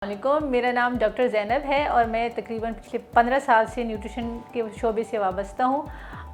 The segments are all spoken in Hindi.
वालेकुम, मेरा नाम डॉक्टर ज़ैनब है और मैं तकरीबन पिछले 15 साल से न्यूट्रिशन के शोबे से वाबस्ता हूँ।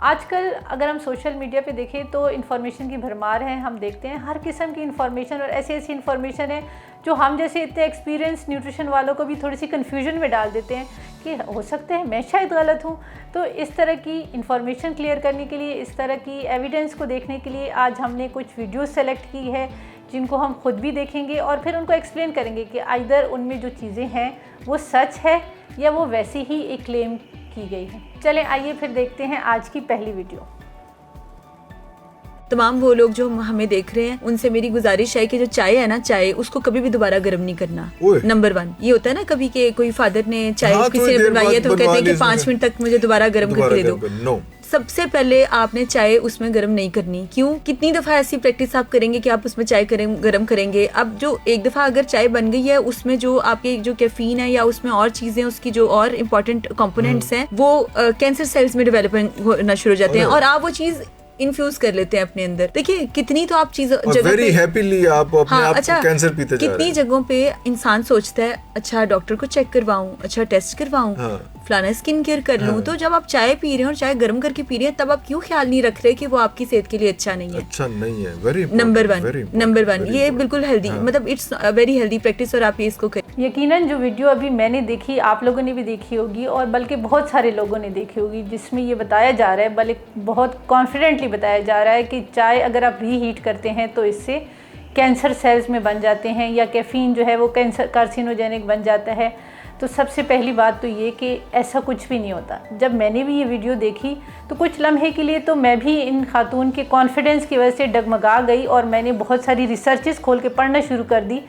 आजकल अगर हम सोशल मीडिया पे देखें तो इन्फॉर्मेशन की भरमार है। हम देखते हैं हर किस्म की इन्फॉर्मेशन और ऐसी ऐसी इन्फॉर्मेशन है जो हम जैसे इतने एक्सपीरियंस न्यूट्रिशन वालों को भी थोड़ी सी कन्फ्यूजन में डाल देते हैं कि हो सकता है मैं शायद गलत हूँ। तो इस तरह की इन्फॉर्मेशन क्लियर करने के लिए, इस तरह की एविडेंस को देखने के लिए आज हमने कुछ वीडियोज़ सेलेक्ट की है जिनको हम खुद भी देखेंगे और फिर उनको एक्सप्लेन करेंगे कि आइदर उनमें जो चीज़ें हैं वो सच है या वो वैसे ही एक क्लेम की गई है। चलें आइए फिर देखते हैं आज की पहली वीडियो। तमाम वो लोग जो हमें देख रहे हैं उनसे मेरी गुजारिश है कि जो चाय है ना, चाय उसको कभी भी दोबारा गर्म नहीं करना। नंबर 1 ये होता है ना, कभी के कोई फादर ने चाय किसी ने बनवाई है तो कहते हैं कि 5 मिनट तक मुझे दोबारा गर्म करके दे दो। सबसे पहले आपने चाय उसमें गर्म नहीं करनी। क्यों? कितनी दफ़ा ऐसी प्रैक्टिस आप करेंगे कि आप उसमें चाय गर्म करेंगे। अब जो एक दफ़ा अगर चाय बन गई है उसमें जो आपके जो कैफीन है या उसमें और चीज़ें, उसकी जो और इम्पोर्टेंट कंपोनेंट्स हैं वो कैंसर सेल्स में डेवलप होना शुरू हो जाते हैं और आप वो चीज़ इन्फ्यूज कर लेते हैं अपने अंदर। देखिए कितनी तो आप चीज़ जगह पे हैप्पीली आप अपने आप को कैंसर पीते जा रहे हैं। कितनी जगहों पे इंसान सोचता है अच्छा डॉक्टर को चेक करवाऊं, अच्छा टेस्ट करवाऊं, फलाना स्किन केयर कर लूं। तो जब आप चाय पी रहे हैं और चाय गर्म करके पी रहे हैं तब आप क्यों ख्याल नहीं रख रहे कि वो आपकी सेहत के लिए अच्छा नहीं है। नंबर वन ये बिल्कुल हेल्दी, मतलब इट्स वेरी हेल्दी प्रैक्टिस और आप ये इसको करें। यकीनन जो वीडियो अभी मैंने देखी आप लोगों ने भी देखी होगी और बल्कि बहुत सारे लोगों ने देखी होगी, जिसमें ये बताया जा रहा है, बल्कि बहुत कॉन्फिडेंटली बताया जा रहा है कि चाय अगर आप रीहीट करते हैं तो इससे कैंसर सेल्स में बन जाते हैं या कैफीन जो है वो कैंसर कार्सिनोजेनिक बन जाता है। तो सबसे पहली बात तो ये कि ऐसा कुछ भी नहीं होता। जब मैंने भी ये वीडियो देखी तो कुछ लम्हे के लिए तो मैं भी इन खातून के कॉन्फिडेंस की वजह से डगमगा गई और मैंने बहुत सारी रिसर्चेस खोल के पढ़ना शुरू कर दी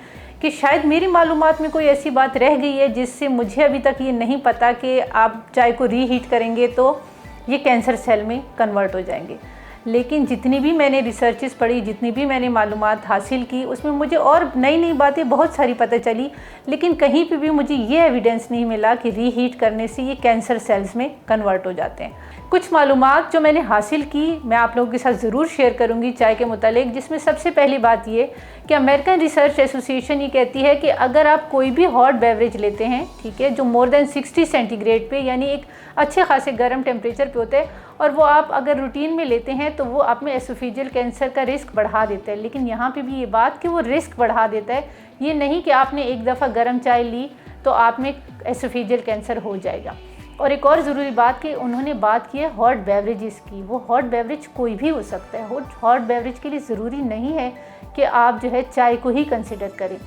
कि शायद मेरी मालूमात में कोई ऐसी बात रह गई है जिससे मुझे अभी तक ये नहीं पता कि आप चाय को रीहीट करेंगे तो ये कैंसर सेल में कन्वर्ट हो जाएंगे। लेकिन जितनी भी मैंने रिसर्चेस पढ़ी, जितनी भी मैंने मालूमात हासिल की, उसमें मुझे और नई नई बातें बहुत सारी पता चली, लेकिन कहीं पे भी मुझे ये एविडेंस नहीं मिला कि रीहीट करने से ये कैंसर सेल्स में कन्वर्ट हो जाते हैं। कुछ मालूमात जो मैंने हासिल की मैं आप लोगों के साथ ज़रूर शेयर करूंगी चाय के मुतालिक, जिसमें सबसे पहली बात ये कि अमेरिकन रिसर्च एसोसिएशन ये कहती है कि अगर आप कोई भी हॉट बेवरेज लेते हैं, ठीक है, जो मोर देन 60 सेंटीग्रेड पे यानी एक अच्छे खासे गर्म टेम्परेचर पे होते हैं और वो आप अगर रूटीन में लेते हैं तो वो आप में एसोफेजियल कैंसर का रिस्क बढ़ा देता है। लेकिन यहाँ पे भी ये बात कि वो रिस्क बढ़ा देता है, ये नहीं कि आपने एक दफ़ा गर्म चाय ली तो आप में एसोफेजियल कैंसर हो जाएगा। और एक और ज़रूरी बात कि उन्होंने बात की है हॉट बेवरेजेस की। वो हॉट बेवरेज कोई भी हो सकता है। हॉट बेवरेज के लिए ज़रूरी नहीं है कि आप जो है चाय को ही कंसिडर करें।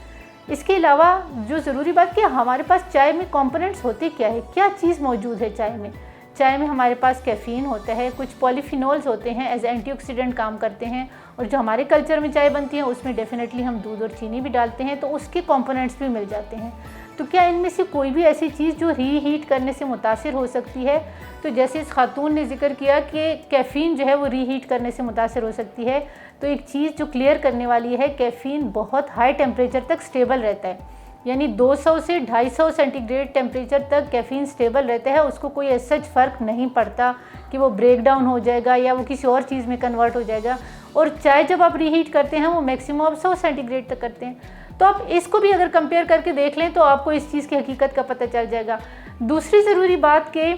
इसके अलावा जो ज़रूरी बात कि हमारे पास चाय में कंपोनेंट्स होते क्या है, क्या चीज़ मौजूद है चाय में। चाय में हमारे पास कैफ़ीन होता है, कुछ पॉलीफिनोल्स होते हैं, एज एंटीऑक्सीडेंट काम करते हैं। और जो हमारे कल्चर में चाय बनती है उसमें डेफिनेटली हम दूध और चीनी भी डालते हैं तो उसके कंपोनेंट्स भी मिल जाते हैं। तो क्या इनमें से कोई भी ऐसी चीज़ जो रीहीट करने से मुतासिर हो सकती है? तो जैसे इस खातून ने जिक्र किया कि कैफ़ीन जो है वो रीहीट करने से मुतासिर हो सकती है, तो एक चीज़ जो क्लियर करने वाली है, कैफ़ीन बहुत हाई टेम्परेचर तक स्टेबल रहता है, यानी 200 से 250 सेंटीग्रेड टेम्परेचर तक कैफ़ीन स्टेबल रहता है। उसको कोई ऐसा फ़र्क नहीं पड़ता कि वो ब्रेक डाउन हो जाएगा या वो किसी और चीज़ में कन्वर्ट हो जाएगा। और चाय जब आप रीहीट करते हैं वो मैक्सिमम आप 100 सेंटीग्रेड तक करते हैं। तो आप इसको भी अगर कंपेयर करके देख लें तो आपको इस चीज़ की हकीकत का पता चल जाएगा। दूसरी ज़रूरी बात कि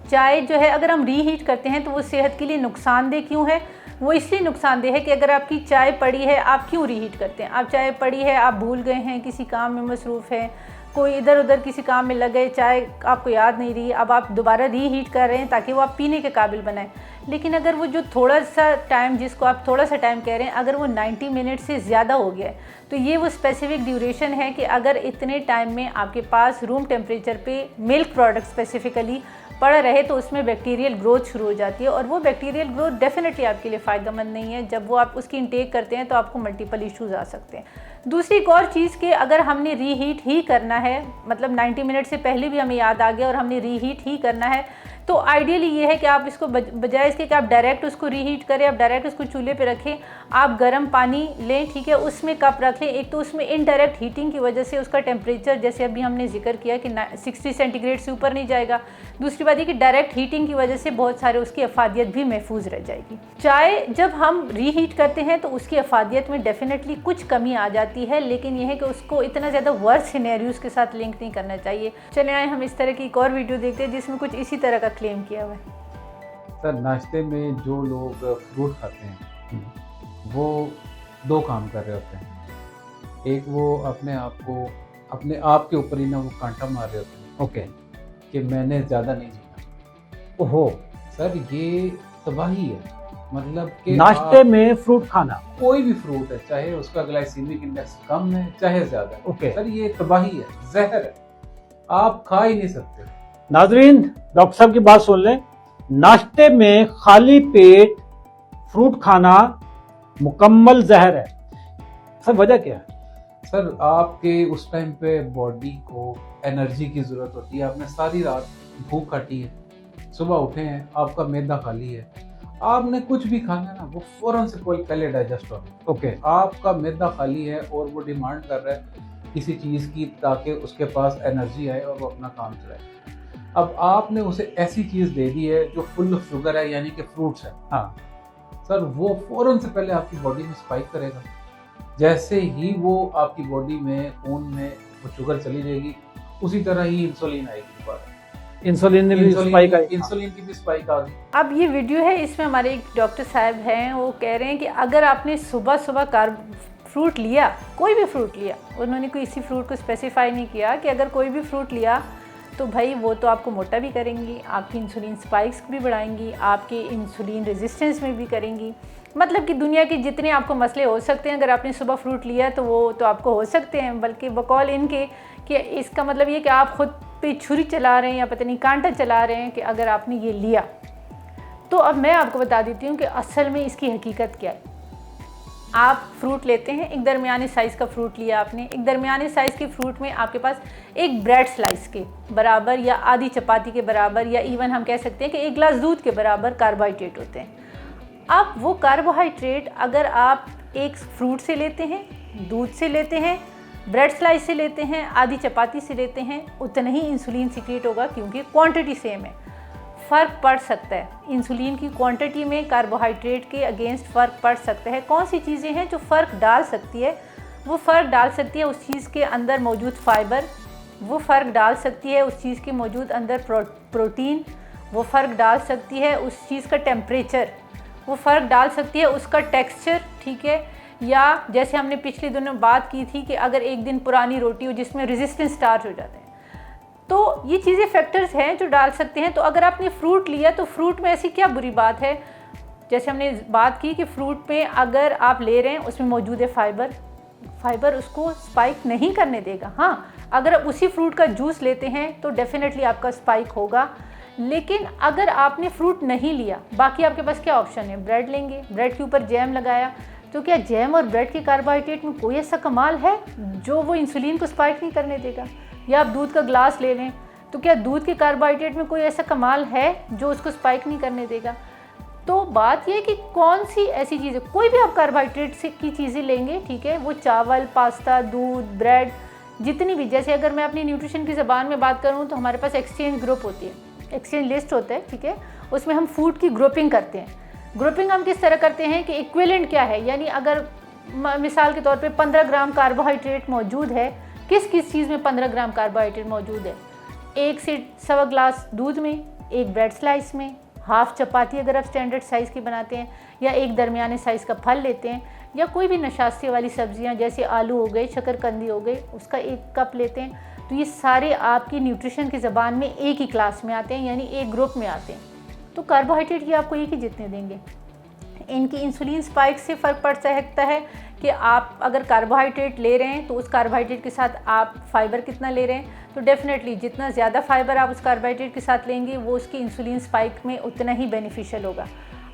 चाय जो है अगर हम रीहीट करते हैं तो वो सेहत के लिए नुकसानदेह क्यों है? वो इसलिए नुकसानदेह है कि अगर आपकी चाय पड़ी है, आप क्यों रीहीट करते हैं? आप चाय पड़ी है, आप भूल गए हैं, किसी काम में मसरूफ़ हैं, कोई इधर उधर किसी काम में लगे, चाय आपको याद नहीं रही, अब आप दोबारा रीहीट कर रहे हैं ताकि वो आप पीने के काबिल बनाएं। लेकिन अगर वो जो थोड़ा सा टाइम, जिसको आप थोड़ा सा टाइम कह रहे हैं, अगर वो 90 मिनट से ज़्यादा हो गया है तो ये वो स्पेसिफिक ड्यूरेशन है कि अगर इतने टाइम में आपके पास रूम टेम्परेचर पे मिल्क प्रोडक्ट स्पेसिफिकली पड़ा रहे तो उसमें बैक्टीरियल ग्रोथ शुरू हो जाती है और वो बैक्टीरियल ग्रोथ डेफिनेटली आपके लिए फ़ायदेमंद नहीं है। जब वो आप उसकी इंटेक करते हैं तो आपको मल्टीपल इश्यूज़ आ सकते हैं। दूसरी एक और चीज़ कि अगर हमने रीहीट ही करना है, मतलब 90 मिनट से पहले भी हमें याद आ गया और हमने रीहीट ही करना है, तो आइडियली ये है कि आप इसको बजाय इसके कि आप डायरेक्ट उसको रीहीट करें, आप डायरेक्ट उसको चूल्हे पे रखें, आप गर्म पानी लें, ठीक है, उसमें कप रख लें। एक तो उसमें इनडायरेक्ट हीटिंग की वजह से उसका टेम्परेचर जैसे अभी हमने जिक्र किया कि 60 सेंटीग्रेड से ऊपर नहीं जाएगा। दूसरी बात ये कि डायरेक्ट हीटिंग की वजह से बहुत सारे उसकी अफादियत भी महफूज रह जाएगी। चाय जब हम रीहीट करते हैं तो उसकी अफादियत में डेफिनेटली कुछ कमी आ जाती है, लेकिन यह है कि उसको इतना ज़्यादा वर्स्ट सिनेरियोज के साथ लिंक नहीं करना चाहिए। चले आए हम इस तरह की एक और वीडियो देखते हैं जिसमें कुछ इसी तरह का क्लेम किया हुआ है। सर, नाश्ते में जो लोग फ्रूट खाते हैं वो दो काम कर रहे होते हैं। एक वो अपने आप के ऊपर ही ना वो कांटा मार रहे होते हैं, ओके, कि मैंने ज़्यादा नहीं जीना। ओहो सर, ये तबाही है। मतलब कि नाश्ते में फ्रूट खाना, कोई भी फ्रूट है, चाहे उसका ग्लाइसीमिक इंडेक्स कम है चाहे ज़्यादा, ओके सर ये तबाही है, जहर है, आप खा ही नहीं सकते। नाजरीन, डॉक्टर साहब की बात सुन लें। नाश्ते में खाली पेट फ्रूट खाना मुकम्मल जहर है। सर वजह क्या है? सर, आपके उस टाइम पे बॉडी को एनर्जी की ज़रूरत होती है। आपने सारी रात भूख काटी है, सुबह उठे हैं, आपका मैदा खाली है, आपने कुछ भी खाना है ना वो फ़ौरन से पहले डाइजेस्ट हो। ओके, आपका मैदा खाली है और वो डिमांड कर रहा है किसी चीज़ की ताकि उसके पास एनर्जी आए और वो अपना काम चलाए। अब आपने उसे ऐसी चीज़ दे दी है जो फुल ऑफ शुगर है, यानी कि फ्रूट्स है। हाँ सर, वो फ़ौरन से पहले आपकी बॉडी में स्पाइक करेगा। जैसे ही वो आपकी बॉडी में खून में वो शुगर चली जाएगी, उसी तरह ही इंसुलिन आएगी दोबारा। इंसुलिन की भी स्पाइक आ गई। अब ये वीडियो है, इसमें हमारे एक डॉक्टर साहब हैं, वो कह रहे हैं कि अगर आपने सुबह सुबह फ्रूट लिया, कोई भी फ्रूट लिया, उन्होंने कोई इसी फ्रूट को स्पेसिफाई नहीं किया कि अगर कोई भी फ्रूट लिया तो भाई वो तो आपको मोटा भी करेंगी, आपकी इंसुलिन स्पाइक्स भी बढ़ाएंगी, आपके इंसुलिन रेजिस्टेंस में भी करेंगी। मतलब कि दुनिया के जितने आपको मसले हो सकते हैं, अगर आपने सुबह फ्रूट लिया तो वो तो आपको हो सकते हैं, बल्कि बकौल इनके कि इसका मतलब ये कि आप खुद पे छुरी चला रहे हैं या पता नहीं कांटा चला रहे हैं कि अगर आपने ये लिया। तो अब मैं आपको बता देती हूँ कि असल में इसकी हकीकत क्या है। आप फ्रूट लेते हैं, एक दरमियाने साइज़ का फ्रूट लिया आपने, एक दरमियाने साइज़ के फ्रूट में आपके पास एक ब्रेड स्लाइस के बराबर या आधी चपाती के बराबर या इवन हम कह सकते हैं कि एक गिलास दूध के बराबर कार्बोहाइड्रेट होते हैं। अब वो कार्बोहाइड्रेट अगर आप एक फ्रूट से लेते हैं, दूध से लेते हैं, ब्रेड स्लाइस से लेते हैं, आधी चपाती से लेते हैं, उतना ही इंसुलिन सीक्रेट होगा, क्योंकि क्वांटिटी सेम है। फ़र्क पड़ सकता है इंसुलिन की क्वांटिटी में, कार्बोहाइड्रेट के अगेंस्ट फ़र्क पड़ सकता है। कौन सी चीज़ें हैं जो फ़र्क डाल सकती है? वो फ़र्क डाल सकती है उस चीज़ के अंदर मौजूद फाइबर, वो फ़र्क डाल सकती है उस चीज़ के मौजूद अंदर प्रोटीन, वो फ़र्क डाल सकती है उस चीज़ का टेम्परेचर, वो फ़र्क डाल सकती है उसका टेक्सचर, ठीक है। या जैसे हमने पिछले दिनों बात की थी कि अगर एक दिन पुरानी रोटी हो जिसमें रेजिस्टेंट स्टार्च हो जाते हैं, तो ये चीज़ें फैक्टर्स हैं जो डाल सकते हैं। तो अगर आपने फ्रूट लिया तो फ्रूट में ऐसी क्या बुरी बात है? जैसे हमने बात की कि फ्रूट में अगर आप ले रहे हैं उसमें मौजूद है फाइबर उसको स्पाइक नहीं करने देगा। हाँ, अगर आप उसी फ्रूट का जूस लेते हैं तो डेफिनेटली आपका स्पाइक होगा। लेकिन अगर आपने फ्रूट नहीं लिया, बाकी आपके पास क्या ऑप्शन है? ब्रेड लेंगे, ब्रेड के ऊपर जैम लगाया, तो क्या जैम और ब्रेड के कार्बोहाइड्रेट में कोई ऐसा कमाल है जो वो इंसुलिन को स्पाइक नहीं करने देगा? या आप दूध का ग्लास ले लें, तो क्या दूध के कार्बोहाइड्रेट में कोई ऐसा कमाल है जो उसको स्पाइक नहीं करने देगा? तो बात यह है कि कौन सी ऐसी चीज़ें, कोई भी आप कार्बोहाइड्रेट से की चीज़ें लेंगे, ठीक है, वो चावल, पास्ता, दूध, ब्रेड, जितनी भी, जैसे अगर मैं अपनी न्यूट्रिशन की ज़बान में बात करूँ तो हमारे पास एक्सचेंज ग्रुप होती है, एक्सचेंज लिस्ट होता है, ठीक है, उसमें हम फूड की ग्रुपिंग करते हैं। ग्रुपिंग हम किस तरह करते हैं कि इक्विवेलेंट क्या है, यानी अगर मिसाल के तौर पे 15 ग्राम कार्बोहाइड्रेट मौजूद है, किस किस चीज़ में 15 ग्राम कार्बोहाइड्रेट मौजूद है? 1 से सवा ग्लास दूध में, एक ब्रेड स्लाइस में, हाफ चपाती अगर आप स्टैंडर्ड साइज़ की बनाते हैं, या एक दरमियाने साइज़ का फल लेते हैं, या कोई भी नशास्ती वाली सब्जियां जैसे आलू हो गए, शकरकंदी हो गई, उसका 1 कप लेते हैं। तो ये सारे आपकी न्यूट्रिशन की ज़बान में एक ही क्लास में आते हैं, यानी एक ग्रुप में आते हैं। तो कार्बोहाइड्रेट ये आपको एक ही जितने देंगे। इनकी इंसुलिन स्पाइक से फ़र्क पड़ सकता है कि आप अगर कार्बोहाइड्रेट ले रहे हैं तो उस कार्बोहाइड्रेट के साथ आप फाइबर कितना ले रहे हैं। तो डेफिनेटली जितना ज़्यादा फाइबर आप उस कार्बोहाइड्रेट के साथ लेंगे वो उसकी इंसुलिन स्पाइक में उतना ही बेनिफिशियल होगा।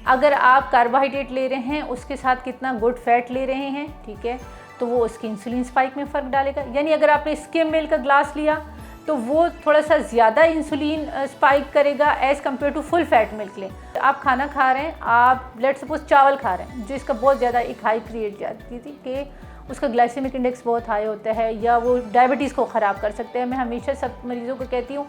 अगर आप कार्बोहाइड्रेट ले रहे हैं उसके साथ कितना गुड फैट ले रहे हैं, ठीक है, तो वो उसकी इंसुलिन स्पाइक में फ़र्क डालेगा। यानी अगर आपने स्किम मिल्क का ग्लास लिया तो वो थोड़ा सा ज़्यादा इंसुलिन स्पाइक करेगा as compare to full fat milk लें। आप खाना खा रहे हैं, आप लेट्स सपोज चावल खा रहे हैं, जो इसका बहुत ज़्यादा एक हाई क्रिएट जाती थी कि उसका ग्लाइसेमिक इंडेक्स बहुत हाई होता है या वो डायबिटीज़ को ख़राब कर सकते हैं। मैं हमेशा सब मरीज़ों को कहती हूँ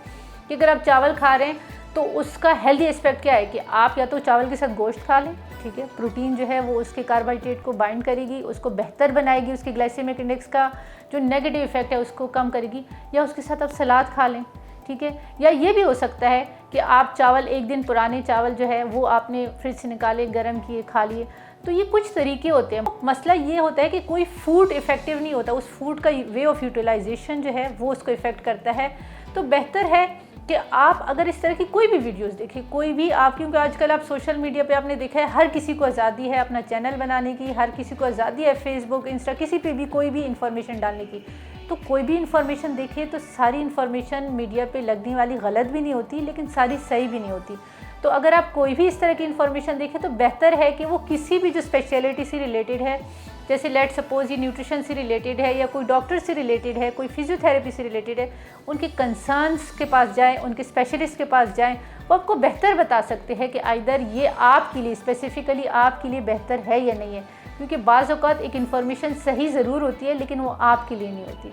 कि अगर आप चावल खा रहे हैं तो उसका हेल्दी एस्पेक्ट क्या है कि आप या तो चावल के साथ गोश्त खा लें, ठीक है, प्रोटीन जो है वो उसके कार्बोहाइड्रेट को बाइंड करेगी, उसको बेहतर बनाएगी, उसके ग्लाइसेमिक इंडेक्स का जो नेगेटिव इफेक्ट है उसको कम करेगी, या उसके साथ आप सलाद खा लें, ठीक है। या ये भी हो सकता है कि आप चावल एक दिन पुराने चावल जो है वो आपने फ्रिज से निकाले, गर्म किए, खा लिए। तो ये कुछ तरीके होते हैं। मसला ये होता है कि कोई फूड इफ़ेक्टिव नहीं होता, उस फूड का वे ऑफ यूटिलाइजेशन जो है वो उसको इफ़ेक्ट करता है। तो बेहतर है कि आप अगर इस तरह की कोई भी वीडियोस देखें, कोई भी आप, क्योंकि आजकल आप सोशल मीडिया पे आपने देखा है हर किसी को आज़ादी है अपना चैनल बनाने की, हर किसी को आज़ादी है फेसबुक, इंस्टा, किसी पे भी कोई भी इंफॉर्मेशन डालने की। तो कोई भी इंफॉर्मेशन देखिए तो सारी इंफॉर्मेशन मीडिया पे लगने वाली गलत भी नहीं होती, लेकिन सारी सही भी नहीं होती। तो अगर आप कोई भी इस तरह की इंफॉर्मेशन देखें तो बेहतर है कि वो किसी भी जो स्पेशलिटी से रिलेटेड है, जैसे लेट सपोज ये न्यूट्रिशन से रिलेटेड है या कोई डॉक्टर से रिलेटेड है, कोई फिजियोथेरेपी से रिलेटेड है, उनके कंसर्न्स के पास जाएं, उनके स्पेशलिस्ट के पास जाएं। वो आपको बेहतर बता सकते हैं कि आइदर ये आपके लिए स्पेसिफिकली आपके लिए बेहतर है या नहीं है, क्योंकि बाज़ औक़ात एक इन्फॉर्मेशन सही ज़रूर होती है लेकिन वो आपके लिए नहीं होती।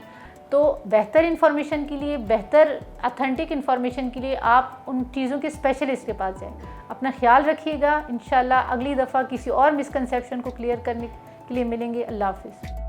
तो बेहतर इन्फॉर्मेशन के लिए, बेहतर ऑथेंटिक इन्फॉर्मेशन के लिए आप उन चीज़ों के स्पेशलिस्ट के पास जाएं। अपना ख्याल रखिएगा। इंशाल्लाह अगली दफ़ा किसी और मिसकंसेप्शन को क्लियर करने के लिए मिलेंगे। अल्लाह हाफ़िज़।